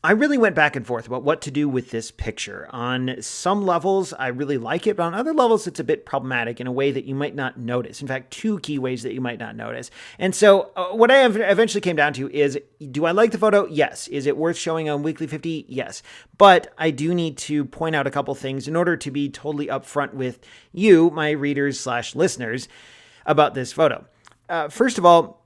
I really went back and forth about what to do with this picture. On some levels, I really like it, but on other levels, it's a bit problematic in a way that you might not notice. In fact, two key ways that you might not notice. And so, what I eventually came down to is, do I like the photo? Yes. Is it worth showing on Weekly 50? Yes. But I do need to point out a couple things in order to be totally upfront with you, my readers/listeners, about this photo. First of all,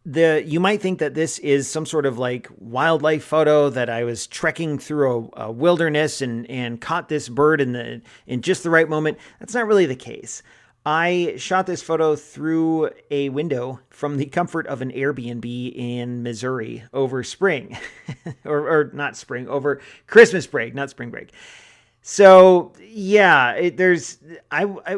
you might think that this is some sort of like wildlife photo, that I was trekking through a wilderness and caught this bird in just the right moment. That's not really the case. I shot this photo through a window from the comfort of an Airbnb in Missouri over spring, or not spring, over Christmas break, not spring break. So yeah, it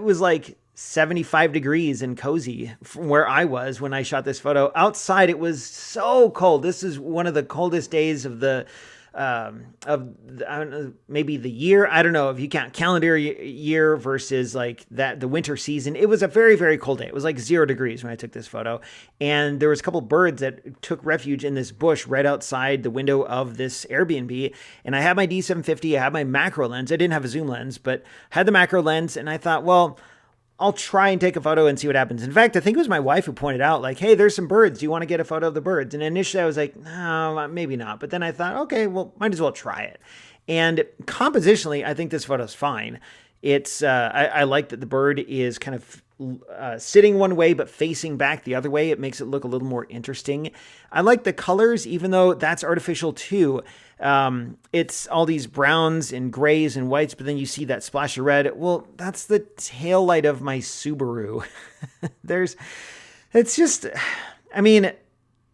was like 75 degrees and cozy from where I was when I shot this photo. Outside, it was so cold. This is one of the coldest days of I don't know, maybe the year. I don't know if you count calendar year versus like that, the winter season. It was a very, very cold day. It was like 0 degrees when I took this photo. And there was a couple birds that took refuge in this bush right outside the window of this Airbnb. And I had my D750, I had my macro lens. I didn't have a zoom lens, but had the macro lens. And I thought, well, I'll try and take a photo and see what happens. In fact, I think it was my wife who pointed out, like, hey, there's some birds. Do you want to get a photo of the birds? And initially I was like, no, maybe not. But then I thought, okay, well, might as well try it. And compositionally, I think this photo's fine. I like that the bird is kind of sitting one way but facing back the other way. It makes it look a little more interesting. I like the colors, even though that's artificial too. It's all these browns and grays and whites, but then you see that splash of red. Well, that's the tail light of my Subaru. It's just, I mean,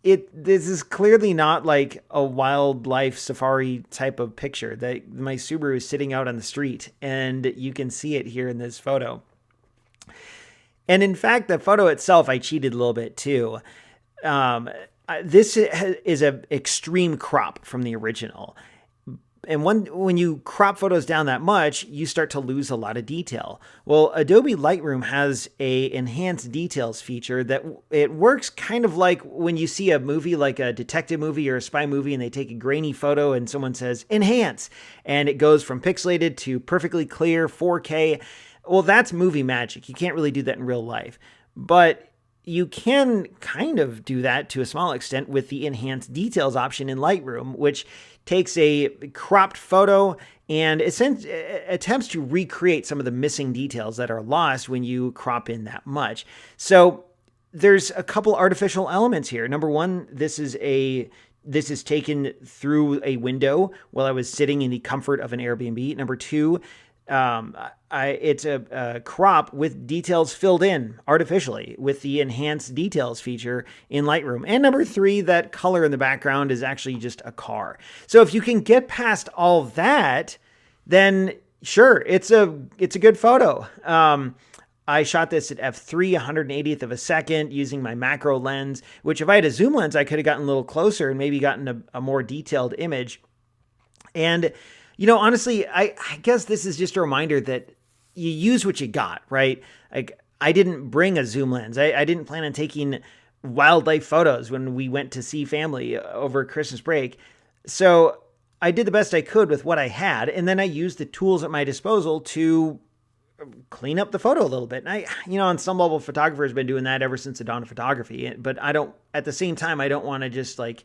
this is clearly not like a wildlife safari type of picture. That my Subaru is sitting out on the street, and you can see it here in this photo. And in fact, the photo itself, I cheated a little bit too. This is an extreme crop from the original. And when you crop photos down that much, you start to lose a lot of detail. Well, Adobe Lightroom has a enhanced details feature that it works kind of like when you see a movie like a detective movie or a spy movie and they take a grainy photo and someone says enhance, and it goes from pixelated to perfectly clear 4K. Well, that's movie magic. You can't really do that in real life. But you can kind of do that to a small extent with the enhanced details option in Lightroom, which takes a cropped photo and attempts to recreate some of the missing details that are lost when you crop in that much. So there's a couple artificial elements here. Number one, this is taken through a window while I was sitting in the comfort of an Airbnb. Number two, it's a crop with details filled in artificially with the enhanced details feature in Lightroom. And number three, that color in the background is actually just a car. So if you can get past all that, then sure, it's a good photo. I shot this at f3, 180th of a second using my macro lens, which if I had a zoom lens, I could have gotten a little closer and maybe gotten a more detailed image. And honestly, I guess this is just a reminder that you use what you got, right? Like, I didn't bring a zoom lens. I didn't plan on taking wildlife photos when we went to see family over Christmas break. So I did the best I could with what I had. And then I used the tools at my disposal to clean up the photo a little bit. And on some level, photographers have been doing that ever since the dawn of photography. But at the same time, I don't want to just like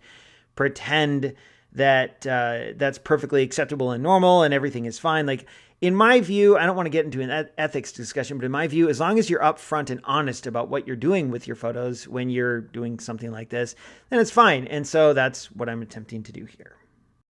pretend that that's perfectly acceptable and normal and everything is fine. Like, in my view, I don't want to get into an ethics discussion, but in my view, as long as you're upfront and honest about what you're doing with your photos when you're doing something like this, then it's fine. And so that's what I'm attempting to do here.